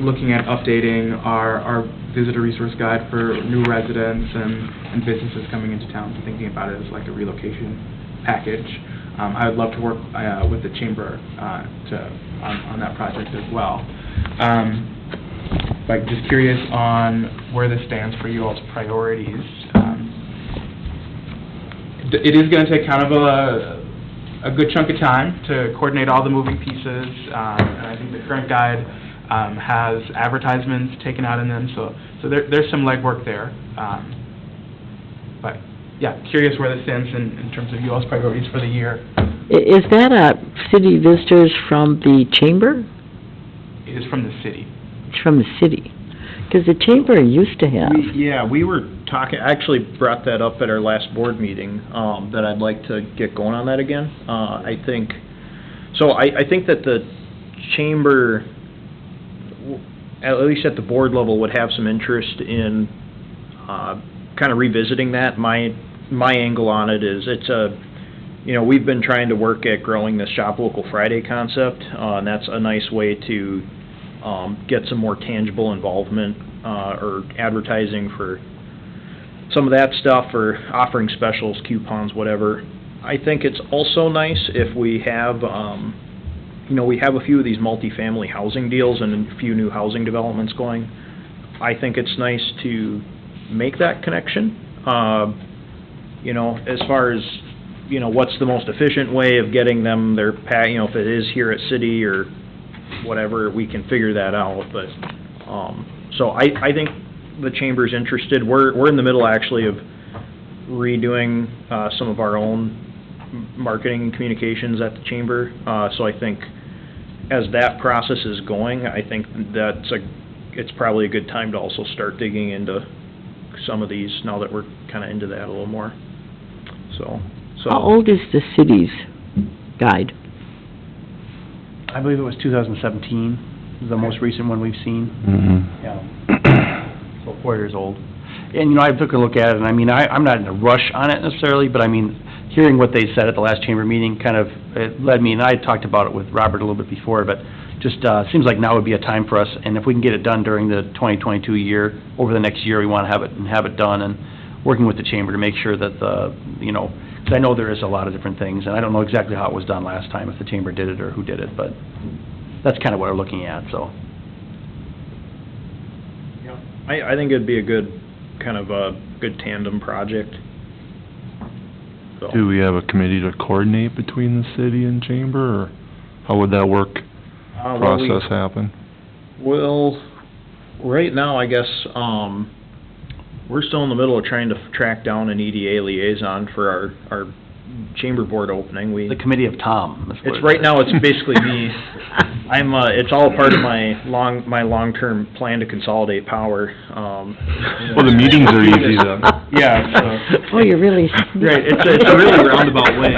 looking at updating our visitor resource guide for new residents and businesses coming into town, thinking about it as like a relocation package. I would love to work with the chamber on that project as well. But just curious on where this stands for you all's priorities. It is going to take kind of a good chunk of time to coordinate all the moving pieces, and I think the current guide has advertisements taken out in them, so there's some legwork there. But, yeah, curious where this stands in terms of you all's priorities for the year. Is that city visitors from the chamber? It is from the city. It's from the city? Because the chamber used to have. We were talking, I actually brought that up at our last board meeting, that I'd like to get going on that again. I think that the chamber, at least at the board level, would have some interest in kind of revisiting that. My angle on it is we've been trying to work at growing this Shop Local Friday concept, and that's a nice way to get some more tangible involvement or advertising for some of that stuff, or offering specials, coupons, whatever. I think it's also nice if we have, we have a few of these multifamily housing deals and a few new housing developments going. I think it's nice to make that connection, as far as, what's the most efficient way of getting them their if it is here at city or whatever, we can figure that out, but, so I think the chamber's interested. We're in the middle, actually, of redoing, some of our own marketing and communications at the chamber, so I think as that process is going, I think it's probably a good time to also start digging into some of these, now that we're kinda into that a little more, so. How old is the city's guide? I believe it was 2017, the most recent one we've seen. Yeah. So 4 years old. And, I took a look at it, and I'm not in a rush on it necessarily, but hearing what they said at the last chamber meeting kind of, it led me, and I had talked about it with Robert a little bit before, but just, seems like now would be a time for us, and if we can get it done during the 2022 year, over the next year, we want to have it done, and working with the chamber to make sure that because I know there is a lot of different things, and I don't know exactly how it was done last time, if the chamber did it or who did it, but that's kind of what we're looking at, so. Yeah, I think it'd be a good, kind of a good tandem project. So. Do we have a committee to coordinate between the city and chamber, or how would that work, process happen? Well, right now, I guess, we're still in the middle of trying to track down an EDA liaison for our chamber board opening. The committee of Tom. It's right now, it's basically me. It's all part of my long-term plan to consolidate power. Well, the meetings are easy then. Yeah, so. Oh, you're really... Right, it's a really roundabout way.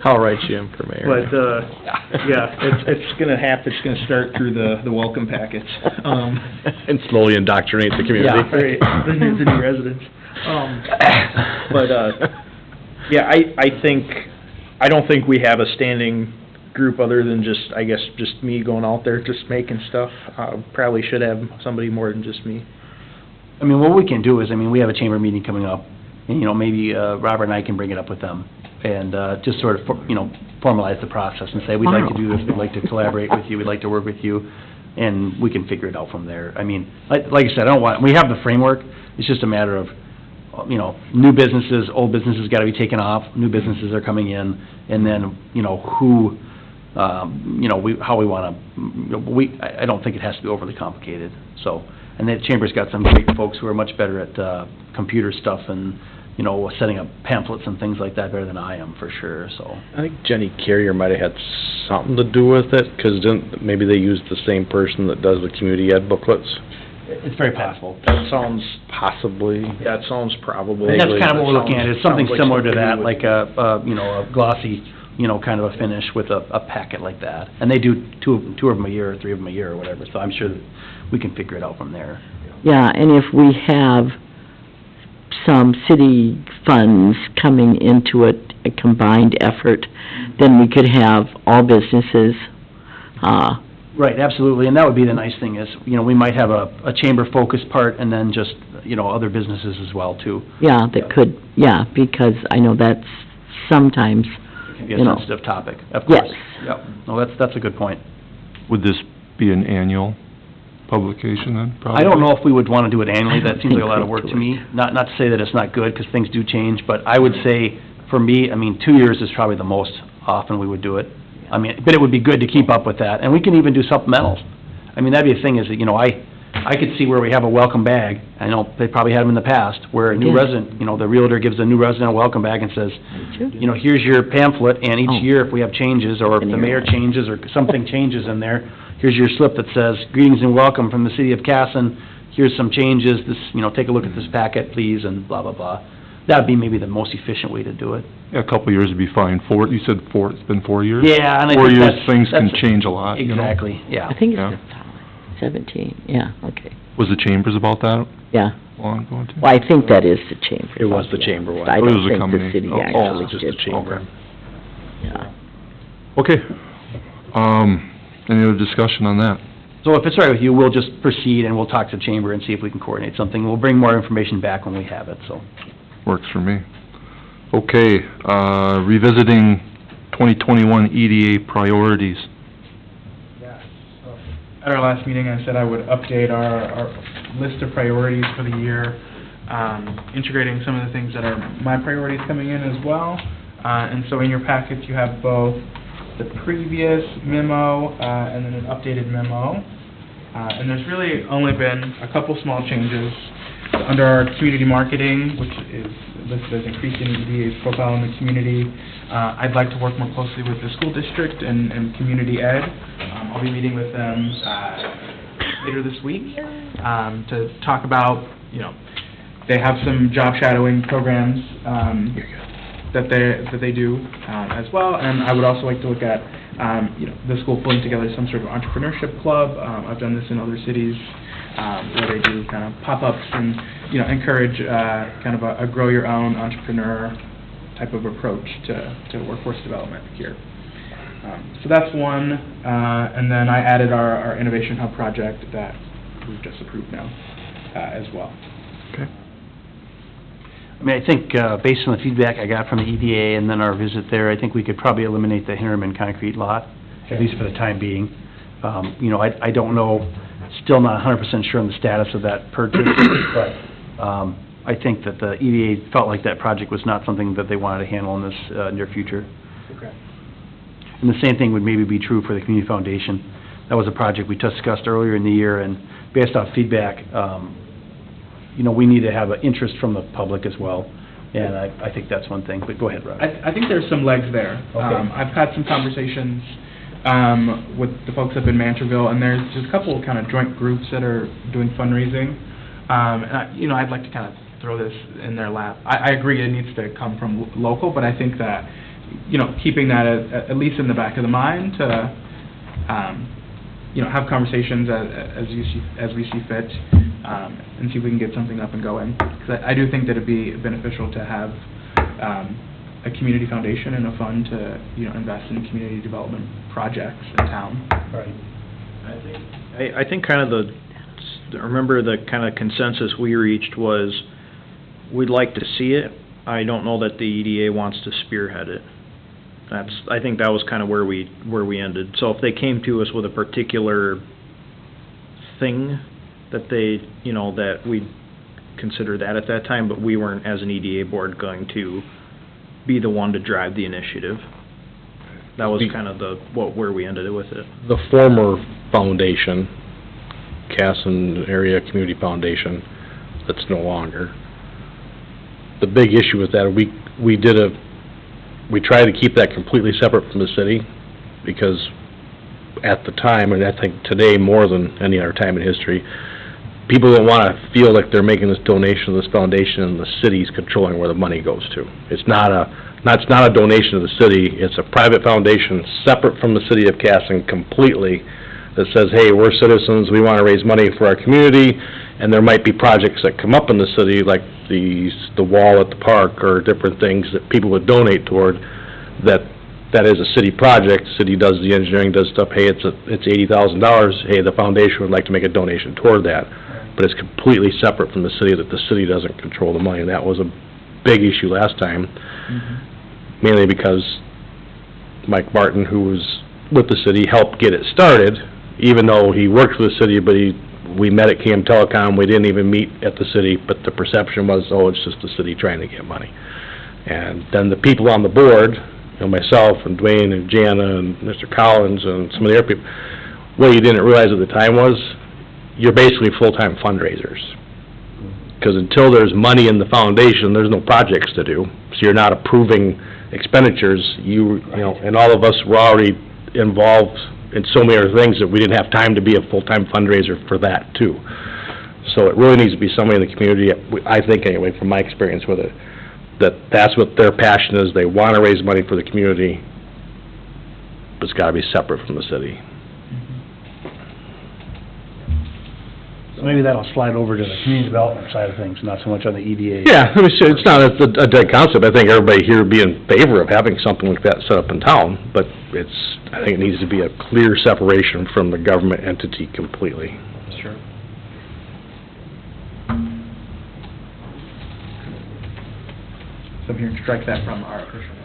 I'll write you in for mayor. But, it's gonna start through the welcome packets. And slowly indoctrinate the community. Yeah, right, the new residents. I don't think we have a standing group other than just me going out there just making stuff. Probably should have somebody more than just me. What we can do is, we have a chamber meeting coming up, and, maybe, Robert and I can bring it up with them, and, just sort of, formalize the process and say, we'd like to do this, we'd like to collaborate with you, we'd like to work with you, and we can figure it out from there. Like I said, we have the framework, it's just a matter of, new businesses, old businesses gotta be taken off, new businesses are coming in, and then, who, how we wanna, I don't think it has to be overly complicated, so. And the chamber's got some great folks who are much better at, computer stuff and, setting up pamphlets and things like that better than I am, for sure, so. I think Jenny Carrier might have had something to do with it, because maybe they used the same person that does the community ed booklets. It's very possible. That sounds... Possibly. Yeah, it sounds probable. And that's kind of what we're looking at, is something Sounds similar to something that, we like a glossy, kind of a finish with a packet like that. And they do two of them a year, or 3 of them a year, or whatever, so I'm sure that we can figure it out from there. Yeah, and if we have some city funds coming into it, a combined effort, then we could have all businesses, Right, absolutely, and that would be the nice thing is, we might have a chamber-focused part and then just, other businesses as well, too. because I know that's sometimes, It can be a you know. sensitive topic, of course. Yes. Yep, no, that's a good point. Would this be an annual publication then, probably? I don't know if we would want to do it annually, I don't that seems like a think lot of we work do to me. Not to say that it's not good, because things do change, but I would say, for me, I mean, 2 years is probably the most often we would do it. I mean, but it would be good to keep up with that, and we can even do supplementals. I mean, that'd be a thing, is that, you know, I could see where we have a welcome bag, I know they probably had them in the past, where a new Yeah. resident, you know, the realtor gives a new resident a welcome bag and says, Sure. you know, here's your pamphlet, and Oh. each year, if we have changes, or if the mayor changes, or something changes in there, here's your slip that says, greetings and welcome from the city of Casson, here's some changes, this, you know, take a look at this packet, please, and blah, blah, blah. That'd be maybe the most efficient way to do it. Yeah, a couple of years would be fine. You said it's been 4 years? Yeah, and I 4 think years, that's... things can that's- change a lot, you know? Exactly, yeah. I think it's Yeah. been 17, yeah, okay, Was the Chambers about that yeah. long ago, too? Well, I think that is the chamber. It was the yeah. chamber one. I It was don't a think company. the city Oh, actually just did. the chamber. Okay. Yeah. Okay. Any other discussion on that? So if it's all right with you, we'll just proceed, and we'll talk to the chamber and see if we can coordinate something. We'll bring more information back when we have it, so. Works for me. Okay, revisiting 2021 EDA priorities. At our last meeting, I said I would update our list of priorities for the year, integrating some of the things that are my priorities coming in as well. And so in your packets, you have both the previous memo and then an updated memo. And there's really only been a couple small changes. Under our community marketing, which is listed as increasing EDA's profile in the community, I'd like to work more closely with the school district and community ed. I'll be meeting with them later this week to talk about, you know, they have some job shadowing programs that they do as well, and I would also like to look at, you know, the school pulling together some sort of entrepreneurship club. I've done this in other cities where they do kind of pop-ups and, you know, encourage kind of a grow your own entrepreneur type of approach to workforce development here. So that's one, and then I added our Innovation Hub project that we've just approved now as well. Okay. I mean, I think, based on the feedback I got from the EDA and then our visit there, I think we could probably eliminate the Hinterman concrete lot, at least for the time being. You know, I don't know, still not 100% sure on the status of that purchase, but I think that the EDA felt like that project was not something that they wanted to handle in this near future. Okay. And the same thing would maybe be true for the community foundation. That was a project we discussed earlier in the year, and based off feedback, you know, we need to have an interest from the public as well, and I think that's one thing, but go ahead, Rob. I think there's some legs there. Okay. I've had some conversations with the folks up in Mancherville, and there's just a couple kind of joint groups that are doing fundraising. And you know, I'd like to kind of throw this in their lap. I agree it needs to come from local, but I think that, you know, keeping that at least in the back of the mind to, you know, have conversations as we see fit, and see if we can get something up and going. Because I do think that it'd be beneficial to have a community foundation and a fund to, you know, invest in community development projects in town. I think kind of remember the kind of consensus we reached was, we'd like to see it. I don't know that the EDA wants to spearhead it. I think that was kind of where we ended. So if they came to us with a particular thing that they, you know, that we'd consider that at that time, but we weren't, as an EDA board, going to be the one to drive the initiative. That was kind of where we ended with it. The former foundation, Casson Area Community Foundation, that's no longer. The big issue with that, we tried to keep that completely separate from the city, because at the time, and I think today more than any other time in history, people don't want to feel like they're making this donation to this foundation and the city's controlling where the money goes to. It's not a donation to the city, it's a private foundation separate from the city of Casson completely, that says, hey, we're citizens, we want to raise money for our community, and there might be projects that come up in the city, like the wall at the park, or different things that people would donate toward, that is a city project, city does the engineering, does stuff, hey, it's $80,000, hey, the foundation would like to make a donation toward that. But it's completely separate from the city, that the city doesn't control the money, and that was a big issue last time. mainly because Mike Martin, who was with the city, helped get it started, even though he worked for the city, but we met at KM Telecom, we didn't even meet at the city, but the perception was, oh, it's just the city trying to get money. And then the people on the board, myself and Dwayne and Jana and Mr. Collins and some of the other people, what you didn't realize at the time was, you're basically full-time fundraisers. Because until there's money in the foundation, there's no projects to do, so you're not approving expenditures, and all of us were already involved in so many other things that we didn't have time to be a full-time fundraiser for that, too. So it really needs to be somebody in the community, I think anyway, from my experience with it, that's what their passion is, they want to raise money for the community, but it's got to be separate from the city. So maybe that'll slide over to the community development side of things, not so much on the EDA. Yeah, I mean, it's not a dead concept. I think everybody here would be in favor of having something like that set up in town, but I think it needs to be a clear separation from the government entity completely. Sure. So here, strike that from our official.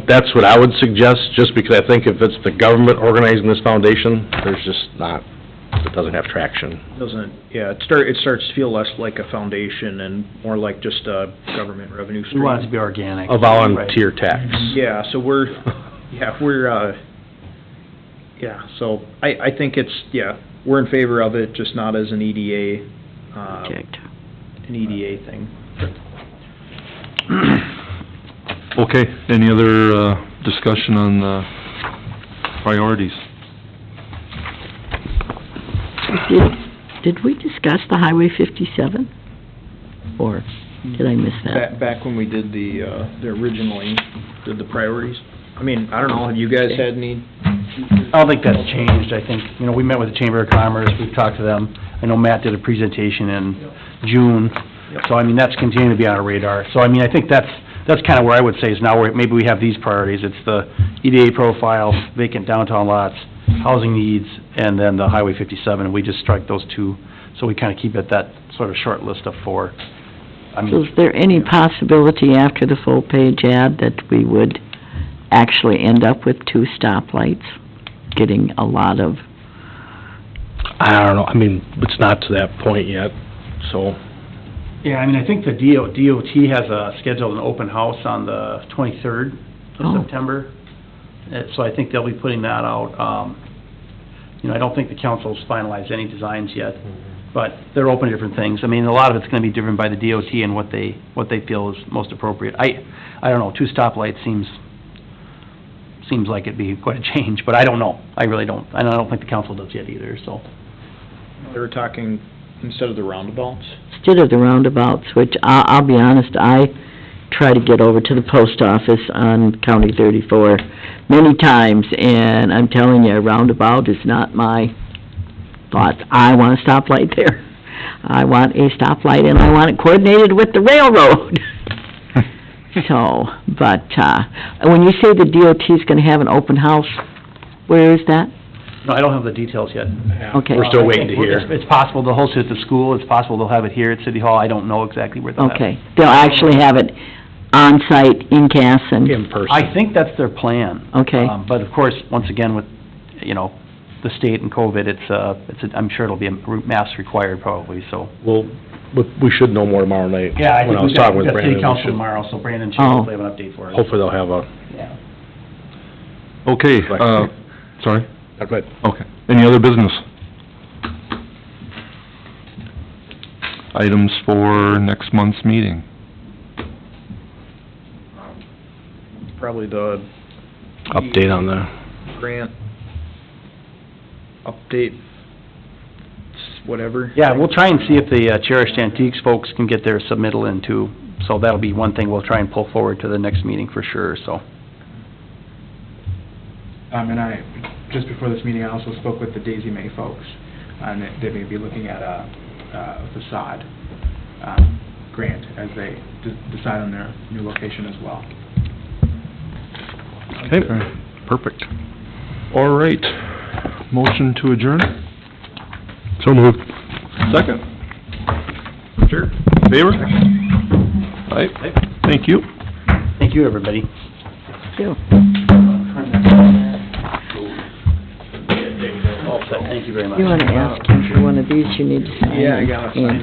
That's what I would suggest, just because I think if it's the government organizing this foundation, it doesn't have traction. It starts to feel less like a foundation and more like just a government revenue stream. We want it to be organic. A volunteer tax. Yeah, so so I think we're in favor of it, just not as an EDA, Project. an EDA thing. Okay, any other, discussion on, priorities? Did we discuss the Highway 57? Or did I miss that? Back when we did originally did the priorities. I mean, I don't know, have you guys had any? I don't think that's changed. I think, we met with the Chamber of Commerce, we've talked to them. I know Matt did a presentation in June, so I mean, that's continuing to be on our radar. So I mean, I think that's kind of where I would say is now maybe we have these priorities. It's the EDA profile, vacant downtown lots, housing needs, and then the Highway 57. We just strike those two, so we kind of keep it that sort of short list of 4. So is there any possibility after the full-page ad that we would actually end up with 2 stoplights, getting a lot of... I don't know, I mean, it's not to that point yet, so... Yeah, I mean, I think the DOT has scheduled an open house on the 23rd of September. So I think they'll be putting that out. I don't think the council's finalized any designs yet, but they're open to different things. I mean, a lot of it's gonna be driven by the DOT and what they feel is most appropriate. I don't know, 2 stoplights seems like it'd be quite a change, but I don't know. I really don't. I don't think the council does yet either, so. They were talking instead of the roundabouts? Instead of the roundabouts, which I'll be honest, I try to get over to the post office on County 34 many times, and I'm telling you, a roundabout is not my thoughts. I want a stoplight there. I want a stoplight, and I want it coordinated with the railroad. So, but, when you say the DOT's gonna have an open house, where is that? No, I don't have the details yet. Okay. We're still waiting to hear. It's possible they'll host it at the school, it's possible they'll have it here at City Hall, I don't know exactly where they'll have it. Okay, they'll actually have it on-site in Casson? In person. I think that's their plan. Okay. But of course, once again, with, the state and COVID, I'm sure it'll be a mask required probably, so. Well, we should know more tomorrow night. Yeah, I When think I was we've talking with got Brandon, city we council should- tomorrow, so Brandon should Oh. hopefully have an update for us. Hopefully they'll have a... Yeah. Okay, sorry? Go ahead. Okay. Any other business? Items for next month's meeting? Probably the Update on the... grant update, whatever. Yeah, we'll try and see if the Cherished Antiques folks can get their submittal in too, so that'll be one thing we'll try and pull forward to the next meeting for sure, so. And just before this meeting, I also spoke with the Daisy May folks, and they may be looking at a facade grant as they decide on their new location as well. Okay, perfect. All right, motion to adjourn? So moved. Second? Sure. Favor? All right, thank you. you, everybody. You. All set, thank you very much. You wanna ask him for one of these, you need to sign. Yeah, I got it. And